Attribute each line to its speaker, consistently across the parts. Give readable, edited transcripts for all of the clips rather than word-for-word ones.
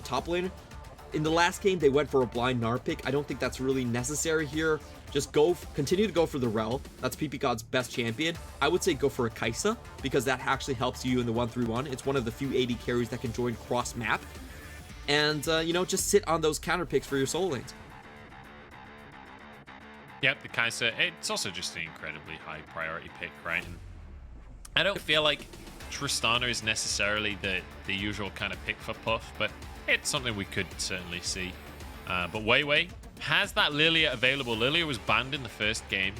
Speaker 1: top laner. In the last game, they went for a blind Gnar pick. I don't think that's really necessary here. Just continue to go for the Rell. That's ppgod's best champion. I would say go for a Kaisa, because that actually helps you in the 1-3-1. It's one of the few AD carries that can join cross map. And, you know, just sit on those counter picks for your solo lanes.
Speaker 2: Yep, the Kaisa, it's also just an incredibly high priority pick, right? And I don't feel like Tristana is necessarily the usual kind of pick for Puff, but it's something we could certainly see. But WeiWei has that Lilia available. Lilia was banned in the first game,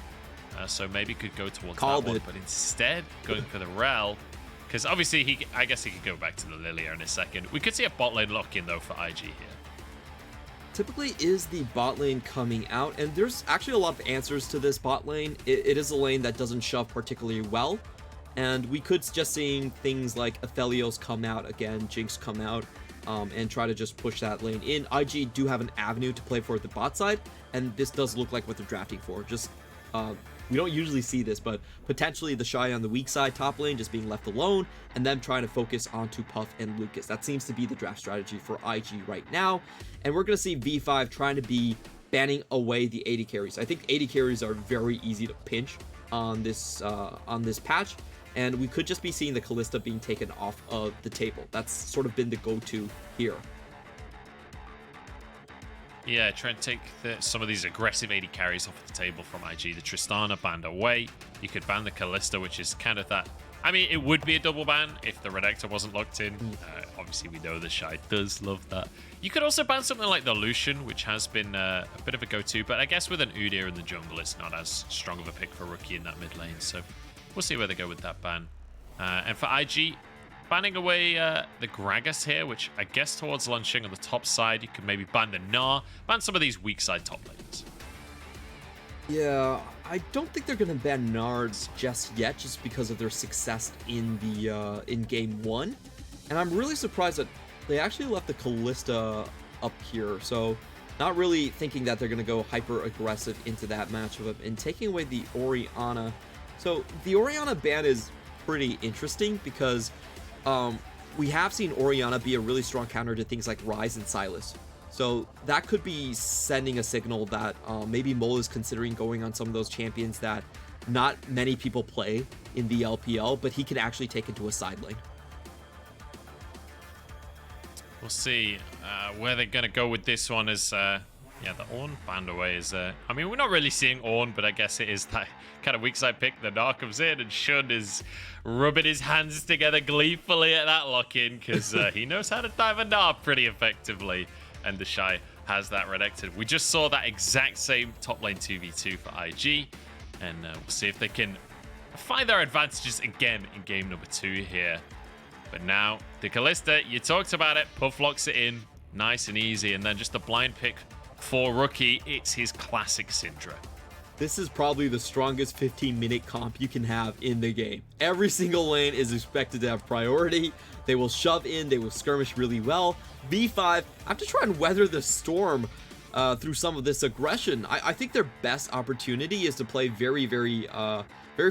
Speaker 2: so maybe could go towards that one, but instead going for the Rell, because obviously I guess he could go back to the Lilia in a second. We could see a bot lane lock-in though for IG here.
Speaker 1: Typically is the bot lane coming out, and there's actually a lot of answers to this bot lane. It is a lane that doesn't shove particularly well, and we could just seeing things like Aphelios come out again, Jinx come out, and try to just push that lane in. IG do have an avenue to play for the bot side, and this does look like what they're drafting for. Just we don't usually see this, but potentially TheShy on the weak side top lane just being left alone, and them trying to focus onto Puff and Lucas. That seems to be the draft strategy for IG right now, and we're gonna see V5 trying to be banning away the AD carries. I think AD carries are very easy to pinch on this patch, and we could just be seeing the Kalista being taken off of the table. That's sort of been the go-to here.
Speaker 2: Yeah, try and take some of these aggressive AD carries off the table from IG. The Tristana banned away. You could ban the Kalista, which is kind of that. I mean, it would be a double ban if the Renekton wasn't locked in. Obviously, we know TheShy does love that. You could also ban something like the Lucian, which has been a bit of a go-to, but I guess with an Udyr in the jungle, it's not as strong of a pick for Rookie in that mid lane. So we'll see where they go with that ban. And for IG, banning away the Gragas here, which I guess towards launching on the top side, you could maybe ban the Gnar, ban some of these weak side top lanes.
Speaker 1: Yeah, I don't think they're going to ban Gnards just yet, just because of their success in the in game 1. And I'm really surprised that they actually left the Kalista up here. So not really thinking that they're going to go hyper aggressive into that matchup and taking away the Orianna. So the Orianna ban is pretty interesting because we have seen Orianna be a really strong counter to things like Ryze and Sylas. So that could be sending a signal that maybe Mole is considering going on some of those champions that not many people play in the LPL, but he can actually take into a side lane.
Speaker 2: We'll see where they're going to go with this one. As yeah, the Ornn banned away is I mean, we're not really seeing Ornn, but I guess it is that kind of weak side pick. The Gnar comes in, and Shun is rubbing his hands together gleefully at that lock-in, because he knows how to dive a Gnar pretty effectively, and TheShy has that Renekton. We just saw that exact same top lane 2v2 for IG, and we'll see if they can find their advantages again in game number 2 here. But now, the Kalista, you talked about it, Puff locks it in, nice and easy, and then just a blind pick for Rookie, it's his classic Syndra.
Speaker 1: This is probably the strongest 15-minute comp you can have in the game. Every single lane is expected to have priority. They will shove in, they will skirmish really well. V5 have to try and weather the storm through some of this aggression. I think their best opportunity is to play very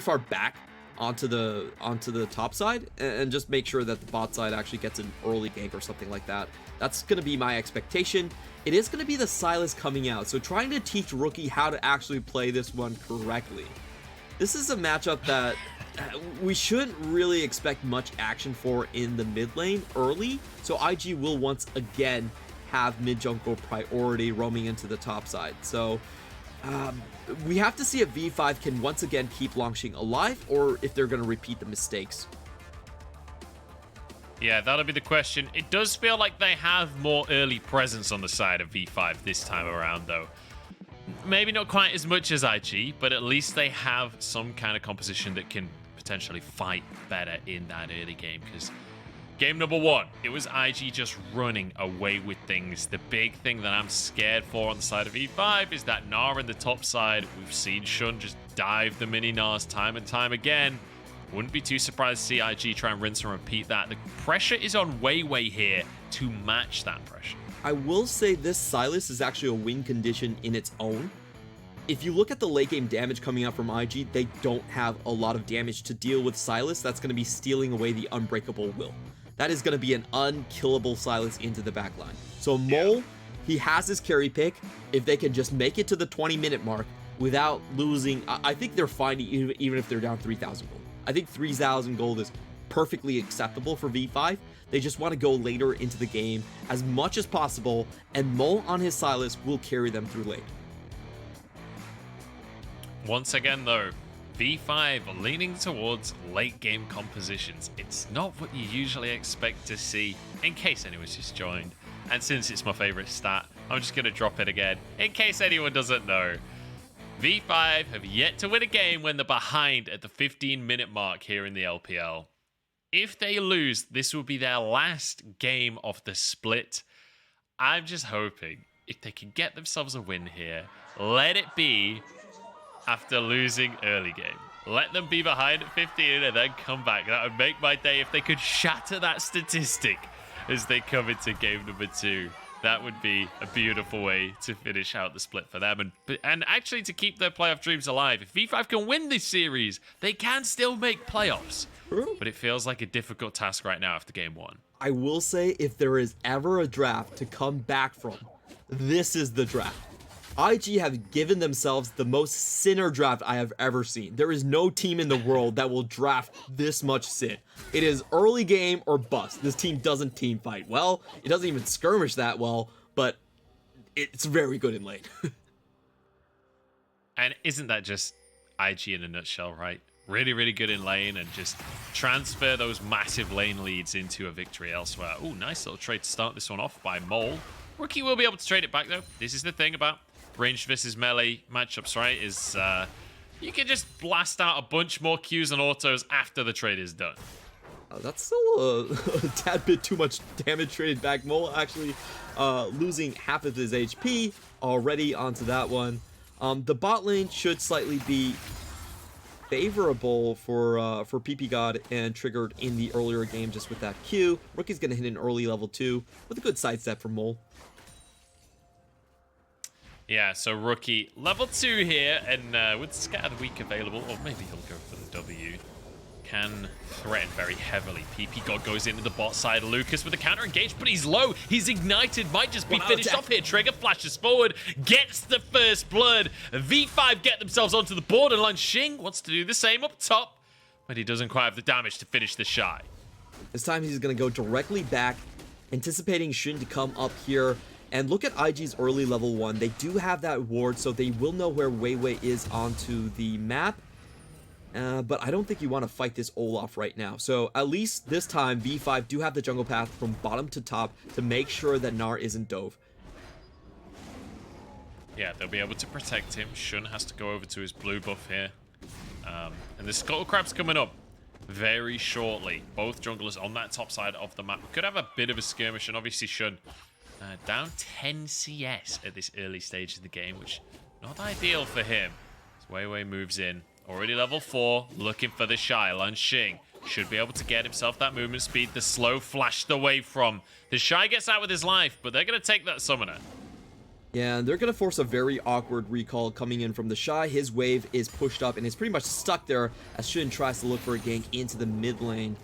Speaker 1: far back onto the top side and just make sure that the bot side actually gets an early gank or something like that. That's going to be my expectation. It is going to be the Sylas coming out, so trying to teach Rookie how to actually play this one correctly. This is a matchup that we shouldn't really expect much action for in the mid lane early, so IG will once again have mid jungle priority roaming into the top side. So we have to see if V5 can once again keep Langx alive, or if they're going to repeat the mistakes.
Speaker 2: Yeah, that'll be the question. It does feel like they have more early presence on the side of V5 this time around, though. Maybe not quite as much as IG, but at least they have some kind of composition that can potentially fight better in that early game, because game number 1, it was IG just running away with things. The big thing that I'm scared for on the side of E5 is that Gnar in the top side. We've seen Shun just dive the mini Gnars time and time again. Wouldn't be too surprised to see IG try and rinse and repeat that. The pressure is on WeiWei here to match that pressure.
Speaker 1: I will say this Sylas is actually a win condition in its own. If you look at the late game damage coming out from IG, they don't have a lot of damage to deal with Sylas. That's going to be stealing away the Unbreakable Will. that is going to be an unkillable Sylas into the backline. So Mole, he has his carry pick. If they can just make it to the 20-minute mark without losing, I think they're fine even if they're down 3,000 gold. I think 3,000 gold is perfectly acceptable for V5. They just want to go later into the game as much as possible, and Mole on his Sylas will carry them through late.
Speaker 2: Once again, though, V5 leaning towards late game compositions. It's not what you usually expect to see, in case anyone's just joined. And since it's my favorite stat, I'm just going to drop it again, in case anyone doesn't know. V5 have yet to win a game when they're behind at the 15-minute mark here in the LPL. If they lose, this will be their last game of the split. I'm just hoping if they can get themselves a win here, let it be after losing early game. Let them be behind at 15 and then come back. That would make my day if they could shatter that statistic as they come into game number 2. That would be a beautiful way to finish out the split for them and actually to keep their playoff dreams alive. If V5 can win this series, they can still make playoffs.
Speaker 1: True.
Speaker 2: But it feels like a difficult task right now after game 1.
Speaker 1: I will say, if there is ever a draft to come back from, this is the draft. IG have given themselves the most sinner draft I have ever seen. There is no team in the world that will draft this much sin. It is early game or bust. This team doesn't team fight well. It doesn't even skirmish that well, but it's very good in lane.
Speaker 2: And isn't that just IG in a nutshell, right? Really, really good in lane and just transfer those massive lane leads into a victory elsewhere. Oh, nice little trade to start this one off by Mole. Rookie will be able to trade it back, though. This is the thing about ranged versus melee matchups, right? Is you can just blast out a bunch more Qs and autos after the trade is done.
Speaker 1: That's still a tad bit too much damage traded back. Mole actually losing half of his HP already onto that one. The bot lane should slightly be favorable for ppgod and triggered in the earlier game just with that Q. Rookie's gonna hit an early level 2 with a good sidestep from Mole.
Speaker 2: Yeah, so Rookie level 2 here, and with Scatter the Weak available, or maybe he'll go for the W, can threaten very heavily. ppgod goes into the bot side. Lucas with a counter engage, but he's low. He's ignited, might just be finished off here. Trigger flashes forward, gets the first blood. V5 get themselves onto the borderline. Xing wants to do the same up top, but he doesn't quite have the damage to finish TheShy.
Speaker 1: This time he's gonna go directly back, anticipating Xin to come up here. And look at IG's early level 1. They do have that ward, so they will know where WeiWei is onto the map. But I don't think you want to fight this Olaf right now. So at least this time, V5 do have the jungle path from bottom to top to make sure that Gnar isn't dove.
Speaker 2: Yeah, they'll be able to protect him. Shun has to go over to his blue buff here. And the Scuttle Crab's coming up very shortly. Both junglers on that top side of the map. We could have a bit of a skirmish, and obviously Shun down 10 CS at this early stage of the game, which not ideal for him. As WeiWei moves in. Already level 4, looking for TheShy. Xing should be able to get himself that movement speed. The slow flashed away from. TheShy gets out with his life, but they're going to take that summoner.
Speaker 1: Yeah, and they're going to force a very awkward recall coming in from TheShy. His wave is pushed up and is pretty much stuck there as Shun tries to look for a gank into the mid lane.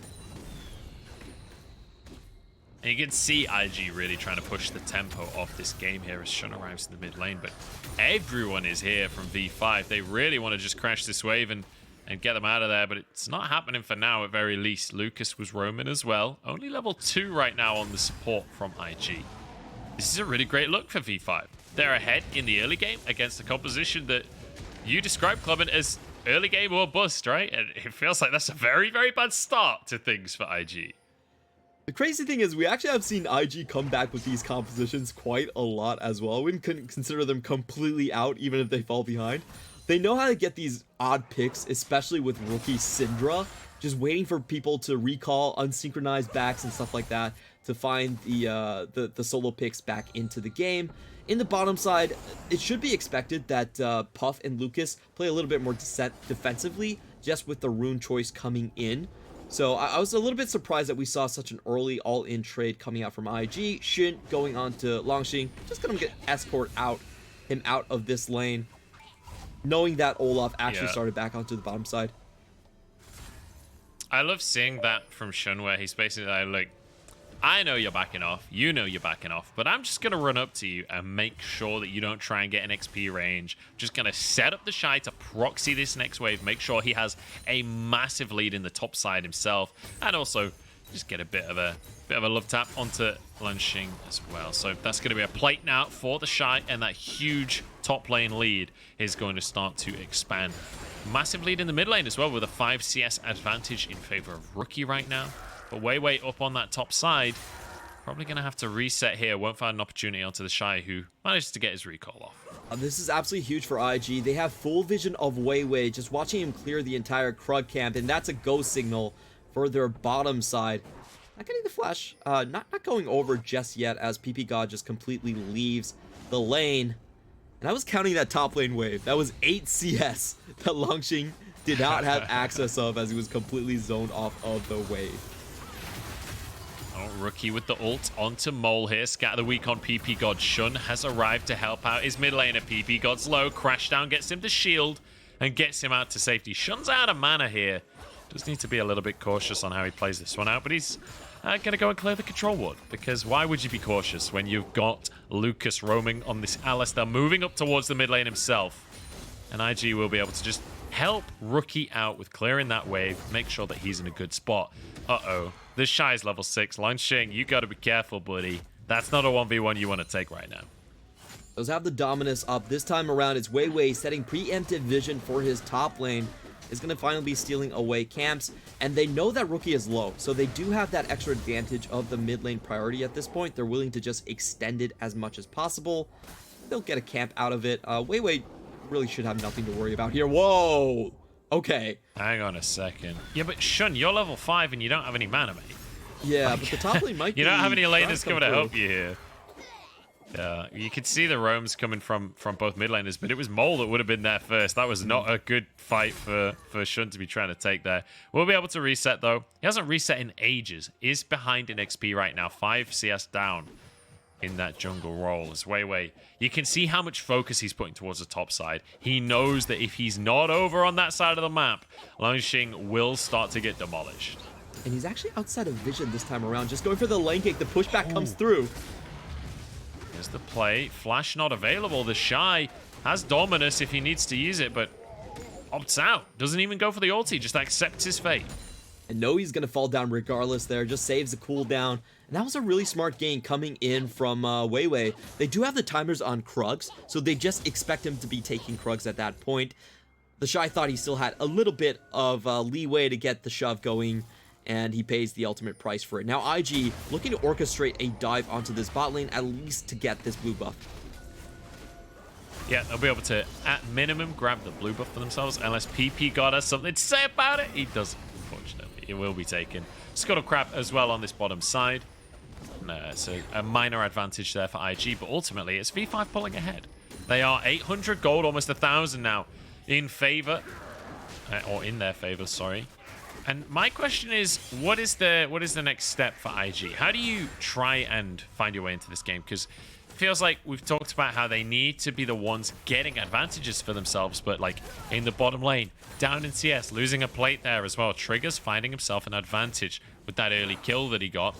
Speaker 2: And you can see IG really trying to push the tempo of this game here as Shun arrives in the mid lane. But everyone is here from V5. They really want to just crash this wave and get them out of there. But it's not happening for now at very least. Lucas was roaming as well. Only level 2 right now on the support from IG. This is a really great look for V5. They're ahead in the early game against a composition that you described, Clement, as early game or bust, right? And it feels like that's a very, very bad start to things for IG.
Speaker 1: The crazy thing is we actually have seen IG come back with these compositions quite a lot as well. We couldn't consider them completely out even if they fall behind. They know how to get these odd picks, especially with rookie Syndra, just waiting for people to recall unsynchronized backs and stuff like that to find the solo picks back into the game. In the bottom side, it should be expected that Puff and Lucas play a little bit more defensively just with the rune choice coming in. So I was a little bit surprised that we saw such an early all-in trade coming out from IG. Xin going on to Langx, just gonna get him out of this lane, knowing that Olaf actually started back onto the bottom side.
Speaker 2: I love seeing that from Shun, where he's basically like, I know you're backing off. You know you're backing off. But I'm just going to run up to you and make sure that you don't try and get an XP range. Just going to set up TheShy to proxy this next wave. Make sure he has a massive lead in the top side himself. And also just get a bit of a love tap onto Langx as well. So that's going to be a plate now for TheShy. And that huge top lane lead is going to start to expand. Massive lead in the mid lane as well with a 5 CS advantage in favor of Rookie right now. But WeiWei up on that top side. Probably going to have to reset here. Won't find an opportunity onto TheShy, who manages to get his recall off.
Speaker 1: This is absolutely huge for IG. They have full vision of WeiWei, just watching him clear the entire Krug camp, and that's a go signal for their bottom side. Not getting the flash, not going over just yet, as ppgod just completely leaves the lane. And I was counting that top lane wave. That was 8 CS that Langx did not have access of, as he was completely zoned off of the wave.
Speaker 2: Oh, Rookie with the ult onto Mole here. Scatter the weak on ppgod. Shun has arrived to help out his mid laner. ppgod's low. Crashdown gets him to shield and gets him out to safety. Shun's out of mana here. Does need to be a little bit cautious on how he plays this one out, but he's going to go and clear the control ward, because why would you be cautious when you've got Lucas roaming on this Alistar, moving up towards the mid lane himself? And IG will be able to just help Rookie out with clearing that wave, make sure that he's in a good spot. Uh-oh. TheShy is level 6. Langx, you got to be careful, buddy. That's not a 1v1 you want to take right now.
Speaker 1: Those have the Dominus up. This time around, it's WeiWei setting preemptive vision for his top lane. Is going to finally be stealing away camps, and they know that Rookie is low, so they do have that extra advantage of the mid lane priority at this point. They're willing to just extend it as much as possible. They'll get a camp out of it. WeiWei really should have nothing to worry about here. Whoa! Okay.
Speaker 2: Hang on a second. Yeah, but Shun, you're level 5 and you don't have any mana, mate.
Speaker 1: Yeah, like, but the top lane might be...
Speaker 2: You don't have any laners coming to help you here. You could see the roams coming from both mid laners, but it was Mole that would have been there first. That was not a good fight for Shun to be trying to take there. We'll be able to reset, though. He hasn't reset in ages. Is behind in XP right now. 5 CS down in that jungle role. As WeiWei, you can see how much focus he's putting towards the top side. He knows that if he's not over on that side of the map, Langx will start to get demolished.
Speaker 1: And he's actually outside of vision this time around. Just going for the lane kick. The pushback comes through.
Speaker 2: Here's the play. Flash not available. TheShy has Dominus if he needs to use it, but opts out. Doesn't even go for the ulti. Just accepts his fate.
Speaker 1: And know he's going to fall down regardless there. Just saves the cooldown. And that was a really smart game coming in from WeiWei. They do have the timers on Krugs, so they just expect him to be taking Krugs at that point. TheShy thought he still had a little bit of leeway to get the shove going, and he pays the ultimate price for it. Now IG looking to orchestrate a dive onto this bot lane, at least to get this blue buff.
Speaker 2: Yeah, they'll be able to, at minimum, grab the blue buff for themselves, unless ppgod has something to say about it. He doesn't, unfortunately. It will be taken. Scuttle Crab as well on this bottom side. No, so a minor advantage there for IG, but ultimately it's V5 pulling ahead. They are 800 gold, almost 1,000 now, in favor, or in their favor, sorry. And my question is, what is the next step for IG? How do you try and find your way into this game? Because it feels like we've talked about how they need to be the ones getting advantages for themselves, but like in the bottom lane, down in CS, losing a plate there as well. Trigger's finding himself an advantage with that early kill that he got.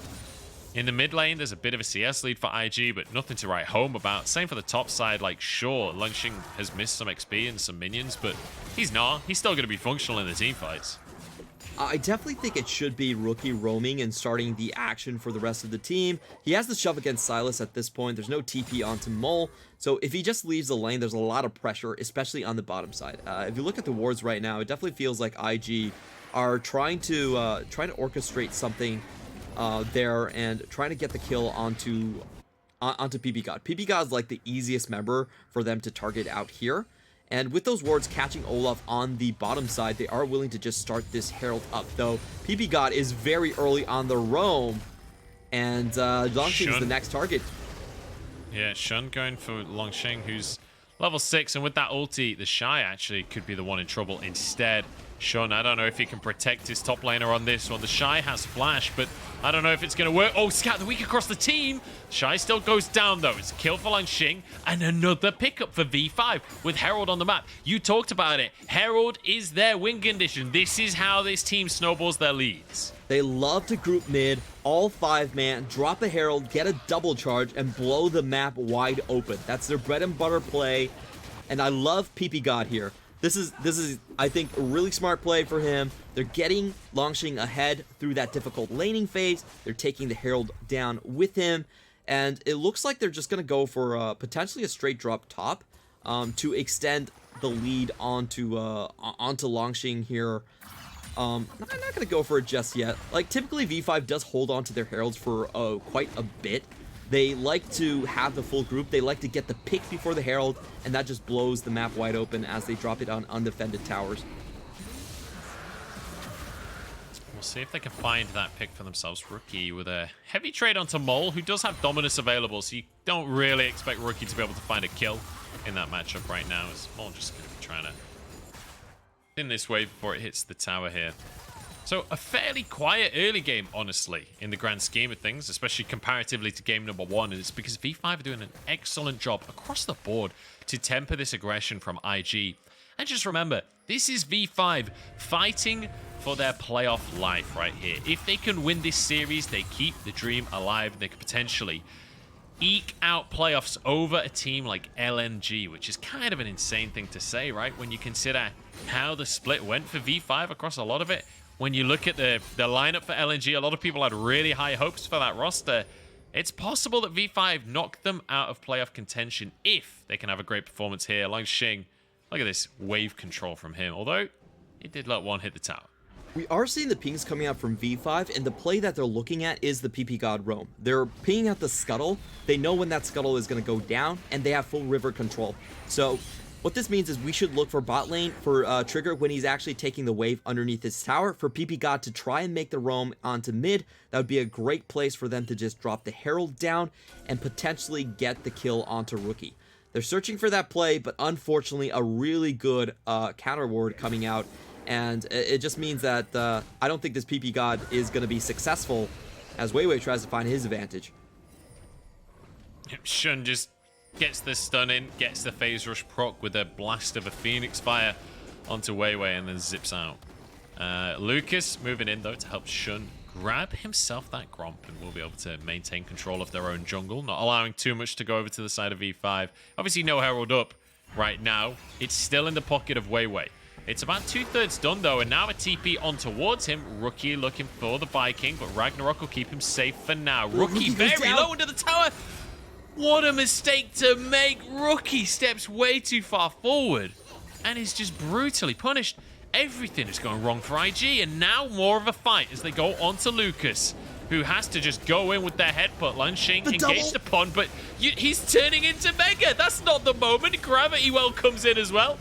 Speaker 2: In the mid lane, there's a bit of a CS lead for IG, but nothing to write home about. Same for the top side. Like, sure, Langx has missed some XP and some minions, but he's not. He's still going to be functional in the team fights.
Speaker 1: I definitely think it should be Rookie roaming and starting the action for the rest of the team. He has the shove against Sylas at this point. There's no TP onto Mole. So if he just leaves the lane, there's a lot of pressure, especially on the bottom side. If you look at the wards right now, it definitely feels like IG are trying to orchestrate something there and trying to get the kill onto ppgod. ppgod is like the easiest member for them to target out here. And with those wards catching Olaf on the bottom side, they are willing to just start this Herald up, though. ppgod is very early on the roam, and Langx is the next target.
Speaker 2: Yeah, Shun going for Langx, who's level 6, and with that ulti, TheShy actually could be the one in trouble instead. Shun, I don't know if he can protect his top laner on this one. TheShy has flash, but I don't know if it's going to work. Oh, scout the weak across the team. TheShy still goes down, though. It's a kill for Langx, and another pickup for V5 with Herald on the map. You talked about it. Herald is their win condition. This is how this team snowballs their leads.
Speaker 1: They love to group mid, all 5-man, drop a Herald, get a double charge, and blow the map wide open. That's their bread and butter play, and I love ppgod here. This is, I think, a really smart play for him. They're getting Langx ahead through that difficult laning phase. They're taking the Herald down with him, and it looks like they're just going to go for potentially a straight drop top to extend the lead onto Langx here. I'm not going to go for it just yet. Like, typically V5 does hold on to their Heralds for quite a bit. They like to have the full group. They like to get the pick before the Herald, and that just blows the map wide open as they drop it on undefended towers.
Speaker 2: We'll see if they can find that pick for themselves. Rookie with a heavy trade onto Mole, who does have Dominus available, so you don't really expect Rookie to be able to find a kill in that matchup right now, as Mole just going to be trying to in this wave before it hits the tower here. So a fairly quiet early game, honestly, in the grand scheme of things, especially comparatively to game number 1. And it's because V5 are doing an excellent job across the board to temper this aggression from IG. And just remember, this is V5 fighting for their playoff life right here. If they can win this series, they keep the dream alive. They could potentially eke out playoffs over a team like LNG, which is kind of an insane thing to say, right? When you consider how the split went for V5 across a lot of it. When you look at the lineup for LNG, a lot of people had really high hopes for that roster. It's possible that V5 knocked them out of playoff contention if they can have a great performance here. Langx, look at this wave control from him, although it did let one hit the tower.
Speaker 1: We are seeing the pings coming out from V5, and the play that they're looking at is the ppgod roam. They're pinging out the scuttle. They know when that scuttle is going to go down, and they have full river control. So what this means is we should look for bot lane for Trigger when he's actually taking the wave underneath his tower, for ppgod to try and make the roam onto mid. That would be a great place for them to just drop the Herald down and potentially get the kill onto Rookie. They're searching for that play, but unfortunately a really good counter ward coming out, and it just means that I don't think this ppgod is going to be successful as WeiWei tries to find his advantage.
Speaker 2: Shun just gets the stun in, gets the phase rush proc with a blast of a Phoenix Fire onto WeiWei, and then zips out. Lucas moving in, though, to help Shun grab himself that Gromp, and will be able to maintain control of their own jungle, not allowing too much to go over to the side of V5. Obviously, no Herald up right now. It's still in the pocket of WeiWei. It's about 2/3 done, though, and now a TP on towards him. Rookie looking for the Viking, but Ragnarok will keep him safe for now. Rookie very low under the tower. What a mistake to make. Rookie steps way too far forward and is just brutally punished. Everything is going wrong for IG, and now more of a fight as they go on to Lucas, who has to just go in with their head put. Langx engaged upon, but he's turning into Mega. That's not the moment. Gravity Well comes in as well.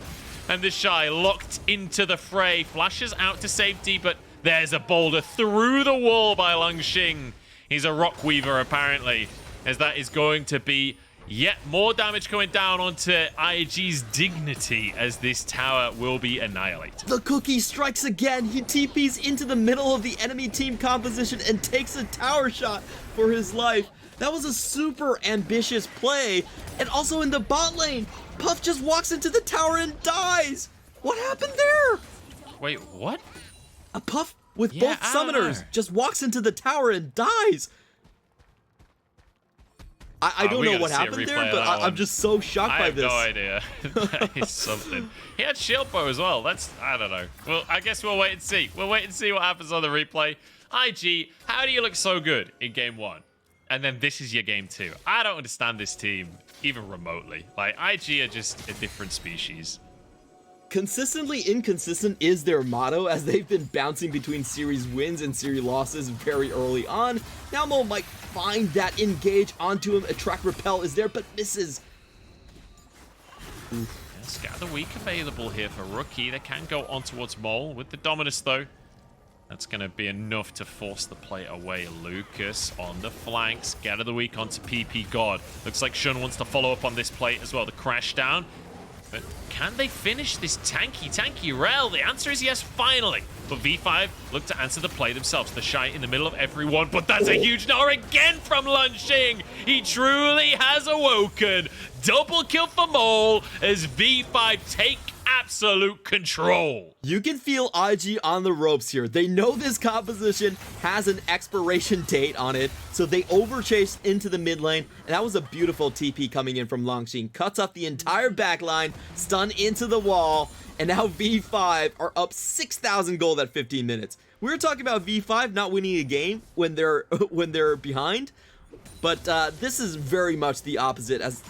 Speaker 2: And TheShy locked into the fray. Flashes out to safety, but there's a boulder through the wall by Langx. He's a Rock Weaver, apparently, as that is going to be yet more damage coming down onto IG's dignity, as this tower will be annihilated.
Speaker 1: The cookie strikes again. He TPs into the middle of the enemy team composition and takes a tower shot for his life. That was a super ambitious play. And also in the bot lane, Puff just walks into the tower and dies. What happened there?
Speaker 2: Wait, what?
Speaker 1: A Puff with both summoners just walks into the tower and dies. I don't know what happened there, but I'm just so shocked by this.
Speaker 2: I have no idea. That is something. He had shield bow as well. I don't know. Well, I guess we'll wait and see. We'll wait and see what happens on the replay. IG, how do you look so good in game 1? And then this is your game 2. I don't understand this team, even remotely. Like, IG are just a different species.
Speaker 1: Consistently inconsistent is their motto, as they've been bouncing between series wins and series losses very early on. Now Mo might find that engage onto him. Attract Repel is there, but misses.
Speaker 2: Scatter Weak available here for Rookie. They can go on towards Mole with the Dominus, though. That's going to be enough to force the play away. Lucas on the flanks. Scatter the Weak onto ppgod. Looks like Shun wants to follow up on this play as well. The crash down. But can they finish this tanky Rell? The answer is yes, finally. But V5 look to answer the play themselves. TheShy in the middle of everyone, but that's a huge Gnar again from Langx. He truly has awoken. Double kill for Mole as V5 take absolute control.
Speaker 1: You can feel IG on the ropes here. They know this composition has an expiration date on it, so they overchased into the mid lane, and that was a beautiful TP coming in from Langx. Cuts off the entire back line, stun into the wall, and now V5 are up 6,000 gold at 15 minutes. We were talking about V5 not winning a game when they're behind, but this is very much the opposite. As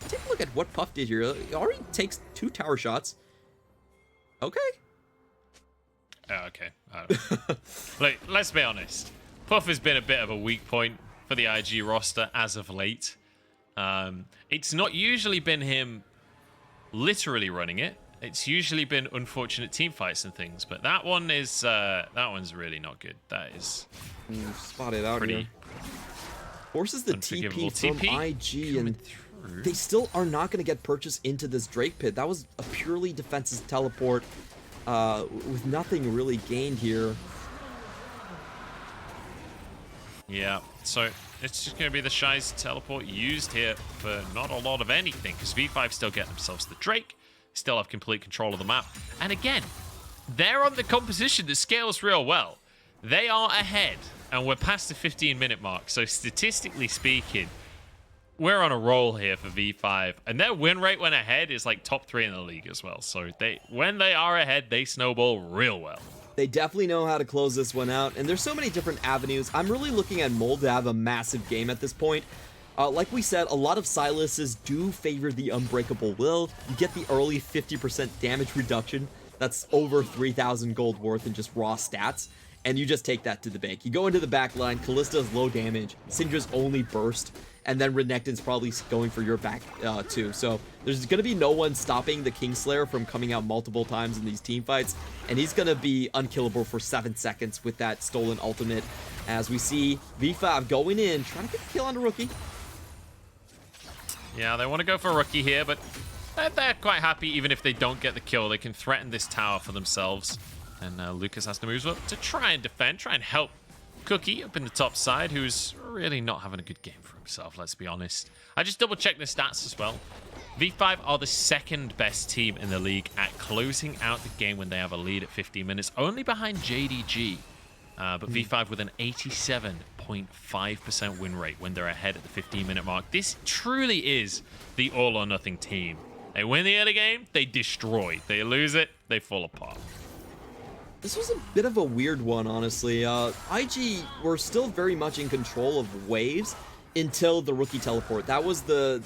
Speaker 1: take a look at what Puff did here. He already takes 2 tower shots. Okay.
Speaker 2: Okay. Like, let's be honest. Puff has been a bit of a weak point for the IG roster as of late. It's not usually been him literally running it. It's usually been unfortunate team fights and things, but that one's really not good. That is
Speaker 1: spotted out
Speaker 2: pretty
Speaker 1: here. Forces the TP from IG, and they still are not going to get purchased into this Drake pit. That was a purely defensive teleport with nothing really gained here.
Speaker 2: Yeah, so it's just going to be TheShy's teleport used here for not a lot of anything, because V5 still get themselves the Drake, still have complete control of the map. And again, they're on the composition that scales real well. They are ahead, and we're past the 15-minute mark, so statistically speaking, we're on a roll here for V5, and their win rate when ahead is like top 3 in the league as well. So when they are ahead, they snowball real well.
Speaker 1: They definitely know how to close this one out, and there's so many different avenues. I'm really looking at Mole to have a massive game at this point. Like we said, a lot of Sylases do favor the Unbreakable Will. You get the early 50% damage reduction. That's over 3,000 gold worth in just raw stats. And you just take that to the bank. You go into the back line, Kalista's low damage, Syndra's only burst, and then Renekton's probably going for your back too. So there's going to be no one stopping the Kingslayer from coming out multiple times in these team fights, and he's going to be unkillable for 7 seconds with that stolen ultimate. As we see V5 going in, trying to get the kill on a rookie.
Speaker 2: Yeah, they want to go for a rookie here, but they're quite happy even if they don't get the kill. They can threaten this tower for themselves. And Lucas has to move up to try and defend, try and help Cookie up in the top side, who's really not having a good game for himself, let's be honest. I just double-checked the stats as well. V5 are the second best team in the league at closing out the game when they have a lead at 15 minutes, only behind JDG. But V5 with an 87.5% win rate when they're ahead at the 15-minute mark. This truly is the all-or-nothing team. They win the early game, they destroy. They lose it, they fall apart.
Speaker 1: This was a bit of a weird one, honestly. IG were still very much in control of waves until the rookie teleport. That was the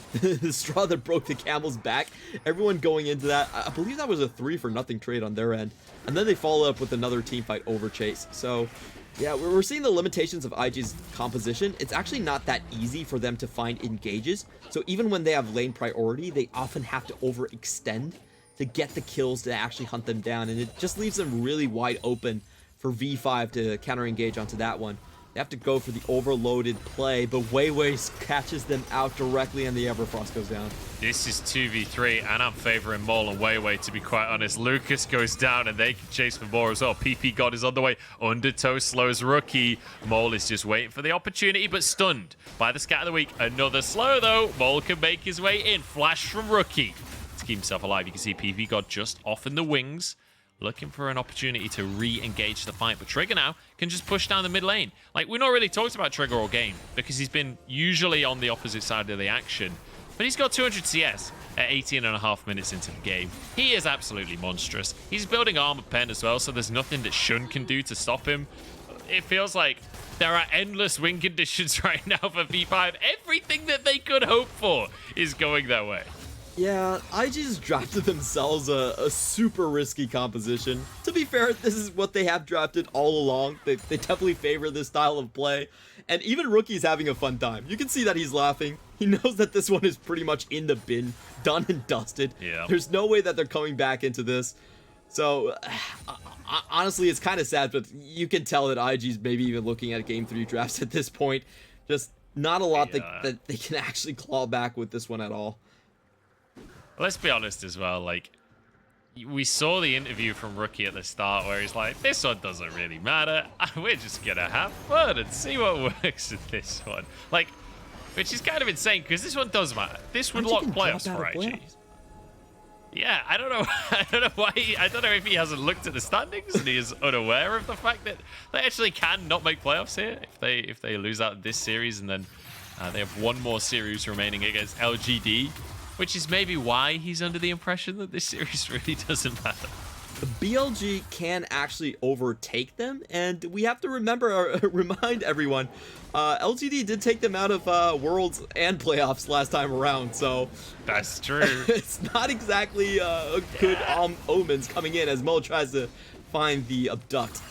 Speaker 1: straw that broke the camel's back. Everyone going into that, I believe that was a 3-for-nothing trade on their end. And then they follow up with another team fight over chase. So yeah, we're seeing the limitations of IG's composition. It's actually not that easy for them to find engages. So even when they have lane priority, they often have to overextend to get the kills to actually hunt them down, and it just leaves them really wide open for V5 to counter engage onto that one. They have to go for the overloaded play, but WeiWei catches them out directly and the Everfrost goes down.
Speaker 2: This is 2v3, and I'm favoring Mole and WeiWei, to be quite honest. Lucas goes down, and they can chase for more as well. ppgod is on the way. Undertow slows rookie. Mole is just waiting for the opportunity, but stunned by the scat of the week. Another slow, though. Mole can make his way in. Flash from rookie to keep himself alive. You can see ppgod just off in the wings, looking for an opportunity to re-engage the fight. But Trigger now can just push down the mid lane. Like, we've not really talked about Trigger all game because he's been usually on the opposite side of the action. But he's got 200 CS at 18.5 minutes into the game. He is absolutely monstrous. He's building Armor Pen as well, so there's nothing that Shun can do to stop him. It feels like there are endless win conditions right now for V5. Everything that they could hope for is going their way.
Speaker 1: Yeah, IG just drafted themselves a super risky composition. To be fair, this is what they have drafted all along. They definitely favor this style of play. And even Rookie's having a fun time. You can see that he's laughing. He knows that this one is pretty much in the bin, done and dusted.
Speaker 2: Yeah.
Speaker 1: There's no way that they're coming back into this. So, honestly, it's kind of sad, but you can tell that IG's maybe even looking at Game 3 drafts at this point. Just not a lot that they can actually claw back with this one at all.
Speaker 2: Let's be honest as well, like, we saw the interview from Rookie at the start where he's like, this one doesn't really matter. We're just going to have fun and see what works with this one. Like, which is kind of insane because this one does matter. This would lock playoffs for IG. Yeah, I don't know. I don't know why. I don't know if he hasn't looked at the standings and he is unaware of the fact that they actually can not make playoffs here if they lose out this series, and then they have one more series remaining against LGD, which is maybe why he's under the impression that this series really doesn't matter.
Speaker 1: BLG can actually overtake them, and we have to remind everyone, LGD did take them out of Worlds and playoffs last time around, so
Speaker 2: that's true.
Speaker 1: It's not exactly good omens coming in as Mo tries to find the abduct.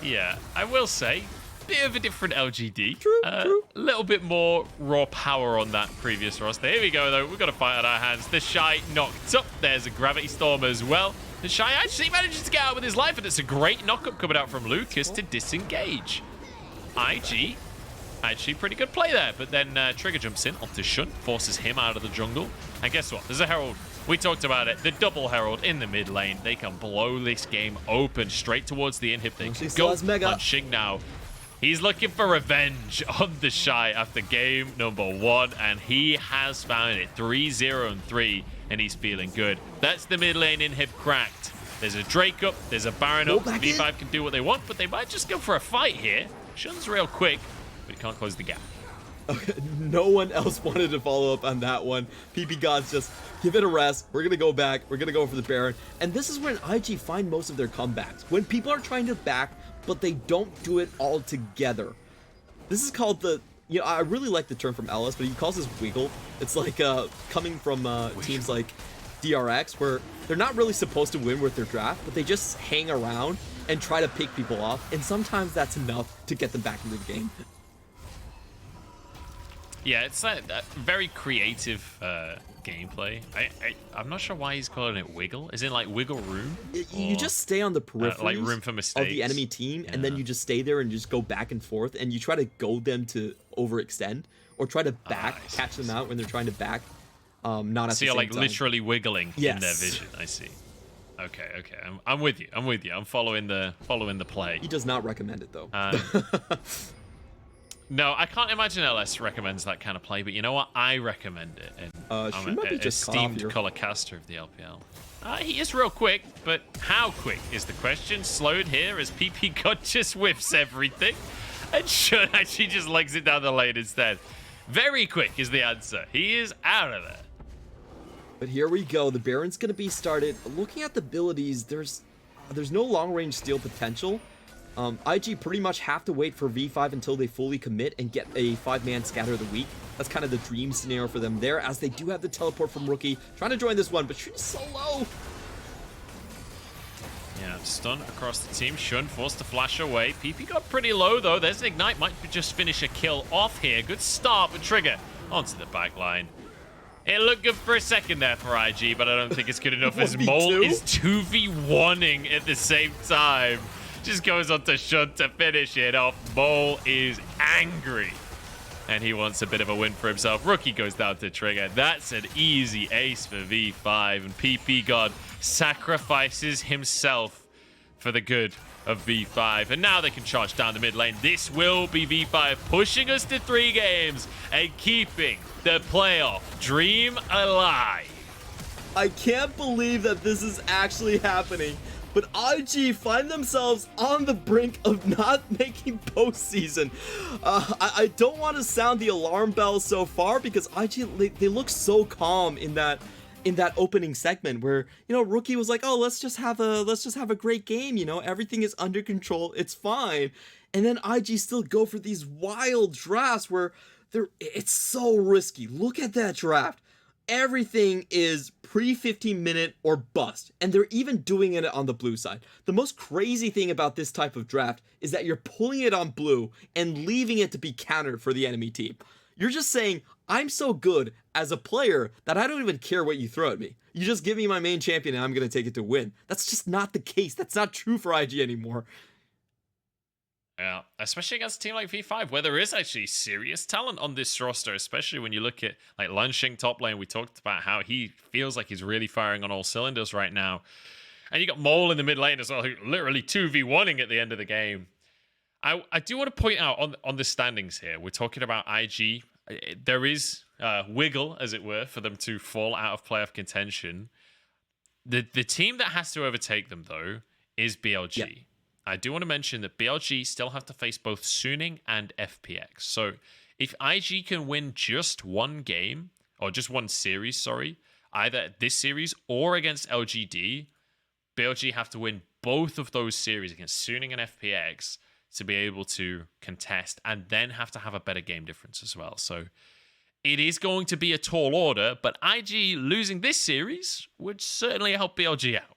Speaker 2: Yeah, I will say, bit of a different LGD.
Speaker 1: True.
Speaker 2: A little bit more raw power on that previous roster. Here we go, though. We've got a fight on our hands. TheShy knocked up. There's a Gravity Storm as well. TheShy actually manages to get out with his life, and it's a great knock-up coming out from Lucas to disengage. IG, actually pretty good play there, but then Trigger jumps in onto Shun, forces him out of the jungle. And guess what? There's a Herald. We talked about it. The double Herald in the mid lane. They can blow this game open straight towards the inhib. They can go punching now. He's looking for revenge on TheShy after game number 1, and he has found it. 3-0-3, and he's feeling good. That's the mid lane inhib cracked. There's a Drake up, there's a Baron up. V5 can do what they want, but they might just go for a fight here. Shun's real quick, but he can't close the gap.
Speaker 1: Okay, no one else wanted to follow up on that one. ppgod's just, give it a rest. We're going to go back. We're going to go for the Baron. And this is when IG find most of their comebacks. When people are trying to back, but they don't do it all together. This is called the, I really like the term from Ellis, but he calls this wiggle. It's like coming from teams like DRX, where they're not really supposed to win with their draft, but they just hang around and try to pick people off. And sometimes that's enough to get them back into the game.
Speaker 2: Yeah, it's that very creative gameplay. I'm not sure why he's calling it wiggle. Is it like wiggle room?
Speaker 1: You just stay on the periphery
Speaker 2: like room for mistakes
Speaker 1: of the enemy team, and then you just stay there and just go back and forth, and you try to goad them to overextend or try to back, catch them out when they're trying to back. Not at the same time.
Speaker 2: So you're like literally wiggling
Speaker 1: yes.
Speaker 2: in their vision. I see. Okay. I'm with you. I'm following the play.
Speaker 1: He does not recommend it though.
Speaker 2: No, I can't imagine LS recommends that kind of play, but you know what? I recommend it. And I'm an esteemed color caster of the LPL. He is real quick, but how quick is the question? Slowed here as ppgod just whiffs everything. And Shun actually just legs it down the lane instead. Very quick is the answer. He is out of there.
Speaker 1: But here we go. The Baron's going to be started. Looking at the abilities, there's no long-range steal potential. IG pretty much have to wait for V5 until they fully commit and get a 5-man scatter of the week. That's kind of the dream scenario for them there, as they do have the teleport from Rookie. Trying to join this one, but she's so low.
Speaker 2: Yeah, stun across the team. Shun forced to flash away. ppgod pretty low, though. There's an Ignite. Might just finish a kill off here. Good start, but Trigger onto the back line. It looked good for a second there for IG, but I don't think it's good enough as Mole is 2v1ing at the same time. Just goes on to Shun to finish it off. Mole is angry, and he wants a bit of a win for himself. Rookie goes down to Trigger. That's an easy ace for V5, and ppgod sacrifices himself for the good of V5. And now they can charge down the mid lane. This will be V5 pushing us to 3 games and keeping the playoff dream alive.
Speaker 1: I can't believe that this is actually happening. But IG find themselves on the brink of not making postseason. I don't want to sound the alarm bell so far, because IG, they look so calm in that opening segment where, Rookie was like, oh, let's just have a great game, everything is under control, it's fine. And then IG still go for these wild drafts where it's so risky. Look at that draft. Everything is pre-15-minute or bust, and they're even doing it on the blue side. The most crazy thing about this type of draft is that you're pulling it on blue and leaving it to be countered for the enemy team. You're just saying, I'm so good as a player that I don't even care what you throw at me. You just give me my main champion and I'm going to take it to win. That's just not the case. That's not true for IG anymore.
Speaker 2: Yeah, especially against a team like V5, where there is actually serious talent on this roster, especially when you look at like Langx top lane. We talked about how he feels like he's really firing on all cylinders right now. And you got Mole in the mid lane as well, who literally 2v1ing at the end of the game. I do want to point out on the standings here, we're talking about IG. There is wiggle, as it were, for them to fall out of playoff contention. The team that has to overtake them, though, is BLG. Yep. I do want to mention that BLG still have to face both Suning and FPX. So if IG can win just one game, or just one series, sorry, either this series or against LGD, BLG have to win both of those series against Suning and FPX to be able to contest, and then have to have a better game difference as well. So it is going to be a tall order, but IG losing this series would certainly help BLG out.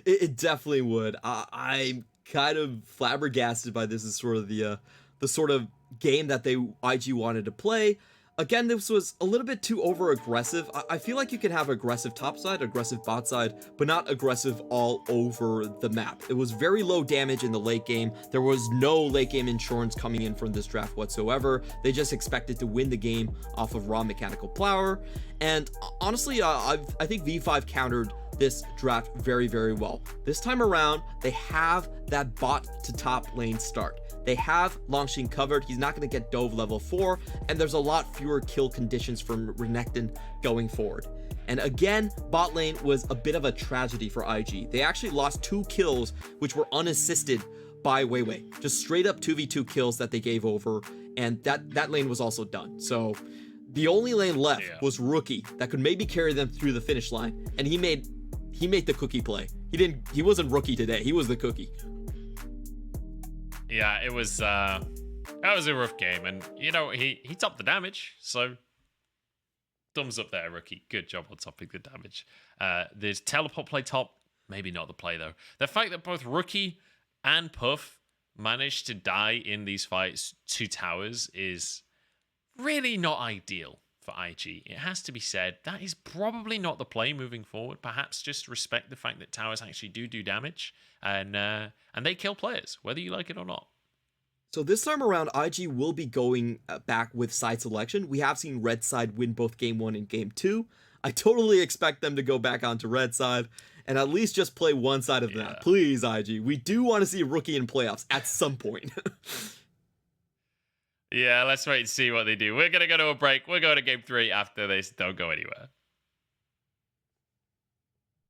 Speaker 1: It definitely would. I'm kind of flabbergasted by this as sort of the sort of game that IG wanted to play. Again, this was a little bit too over-aggressive. I feel like you can have aggressive top side, aggressive bot side, but not aggressive all over the map. It was very low damage in the late game. There was no late game insurance coming in from this draft whatsoever. They just expected to win the game off of raw mechanical power. And honestly, I think V5 countered this draft very, very well. This time around, they have that bot to top lane start. They have Langx covered. He's not going to get Dove level 4, and there's a lot fewer kill conditions from Renekton going forward. And again, bot lane was a bit of a tragedy for IG. They actually lost 2 kills, which were unassisted by WeiWei. Just straight up 2v2 kills that they gave over, and that lane was also done. So the only lane left was Rookie that could maybe carry them through the finish line, and he made the cookie play. He wasn't Rookie today. He was the cookie.
Speaker 2: Yeah, it was that was a rough game, and you know, he topped the damage, so thumbs up there, Rookie. Good job on topping the damage. There's teleport play top, maybe not the play though. The fact that both Rookie and Puff managed to die in these fights to towers is really not ideal for IG. It has to be said. That is probably not the play moving forward. Perhaps just respect the fact that towers actually do damage, and they kill players, whether you like it or not.
Speaker 1: So this time around, IG will be going back with side selection. We have seen red side win both game 1 and game 2. I totally expect them to go back onto red side and at least just play one side of that. Please, IG. We do want to see Rookie in playoffs at some point.
Speaker 2: Yeah, let's wait and see what they do. We're going to go to a break. We'll go to game 3 after this. Don't go anywhere.